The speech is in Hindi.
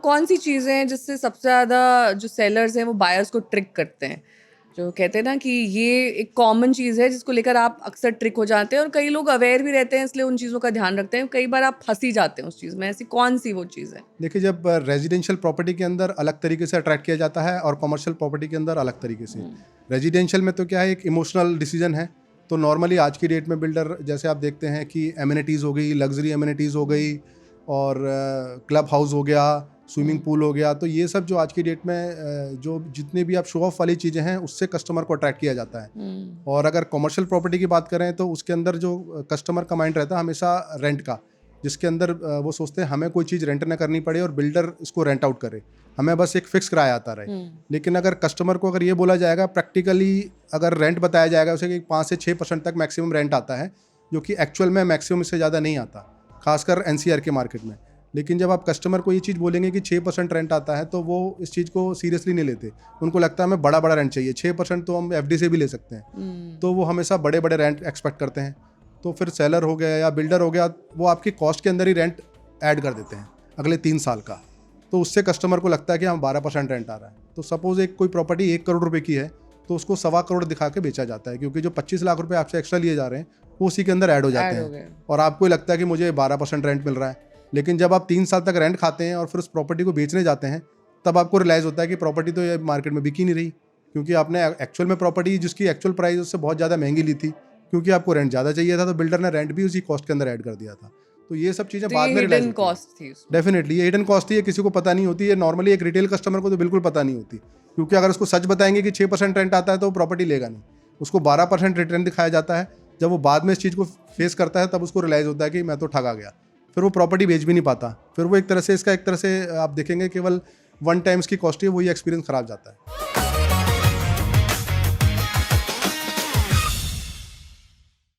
कौन सी चीज़ें हैं जिससे सबसे ज़्यादा जो सेलर्स हैं वो बायर्स को ट्रिक करते हैं? जो कहते हैं ना कि ये एक कॉमन चीज़ है जिसको लेकर आप अक्सर ट्रिक हो जाते हैं और कई लोग अवेयर भी रहते हैं इसलिए उन चीज़ों का ध्यान रखते हैं। कई बार आप फँस ही जाते हैं उस चीज़ में, ऐसी कौन-सी वो चीज़ है? देखिए, जब रेजिडेंशियल प्रॉपर्टी के अंदर अलग तरीके से अट्रैक्ट किया जाता है और कमर्शियल प्रॉपर्टी के अंदर अलग तरीके से। रेजिडेंशियल में तो क्या है, एक इमोशनल डिसीजन है। तो नॉर्मली आज की डेट में बिल्डर, जैसे आप देखते हैं कि एमिनिटीज़ हो गई, लग्जरी एमिनिटीज़ हो गई और क्लब हाउस हो गया, स्विमिंग पूल हो गया, तो ये सब जो आज की डेट में जो जितने भी आप शो ऑफ वाली चीज़ें हैं उससे कस्टमर को अट्रैक्ट किया जाता है। और अगर कमर्शियल प्रॉपर्टी की बात करें तो उसके अंदर जो कस्टमर का माइंड रहता है हमेशा रेंट का, जिसके अंदर वो सोचते हैं हमें कोई चीज़ रेंट ना करनी पड़े और बिल्डर इसको रेंट आउट करे, हमें बस एक फिक्स किराया आता रहे। लेकिन अगर कस्टमर को अगर ये बोला जाएगा, प्रैक्टिकली अगर रेंट बताया जाएगा उसे कि 5 से 6% तक मैक्सिमम रेंट आता है, जो कि एक्चुअल में मैक्सिमम इससे ज़्यादा नहीं आता, खासकर एनसीआर के मार्केट में। लेकिन जब आप कस्टमर को ये चीज़ बोलेंगे कि 6% रेंट आता है तो वो इस चीज़ को सीरियसली नहीं लेते। उनको लगता है हमें बड़ा बड़ा रेंट चाहिए, 6% तो हम एफडी से भी ले सकते हैं। तो वो हमेशा बड़े बड़े रेंट एक्सपेक्ट करते हैं। तो फिर सेलर हो गया या बिल्डर हो गया, वो आपकी कॉस्ट के अंदर ही रेंट ऐड कर देते हैं अगले 3 साल का। तो उससे कस्टमर को लगता है कि हम 12% रेंट आ रहा है। तो सपोज एक कोई प्रॉपर्टी 1 करोड़ रुपए की है तो उसको 1.25 करोड़ दिखा के बेचा जाता है, क्योंकि जो 25 लाख रुपए आपसे एक्स्ट्रा लिए जा रहे हैं वो उसी के अंदर ऐड हो जाते हैं और आपको लगता है कि मुझे 12% रेंट मिल रहा है। लेकिन जब आप 3 साल तक रेंट खाते हैं और फिर उस प्रॉपर्टी को बेचने जाते हैं, तब आपको रियलाइज़ होता है कि प्रॉपर्टी तो ये मार्केट में बिक ही नहीं रही, क्योंकि आपने एक्चुअल में प्रॉपर्टी जिसकी एक्चुअल प्राइस उससे बहुत ज़्यादा महंगी ली थी, क्योंकि आपको रेंट ज़्यादा चाहिए था तो बिल्डर ने रेंट भी उसी कॉस्ट के अंदर ऐड कर दिया था। तो ये सब चीज़ें बाद में रियलाइज होती हैं। डेफिनेटली ये हिडन कॉस्ट थी, ये किसी को पता नहीं होती है। नॉर्मली एक रिटेल कस्टमर को तो बिल्कुल पता नहीं होती, क्योंकि अगर उसको सच बताएंगे कि 6% रेंट आता है तो वो प्रॉपर्टी लेगा नहीं, उसको 12% रिटर्न दिखाया जाता है। जब वो बाद में इस चीज़ को फेस करता है तब उसको रियलाइज़ होता है कि मैं तो ठगा गया, फिर वो प्रॉपर्टी बेच भी नहीं पाता। फिर वो एक तरह से आप देखेंगे केवल 1 टाइम इसकी कॉस्ट है, वही एक्सपीरियंस खराब जाता है।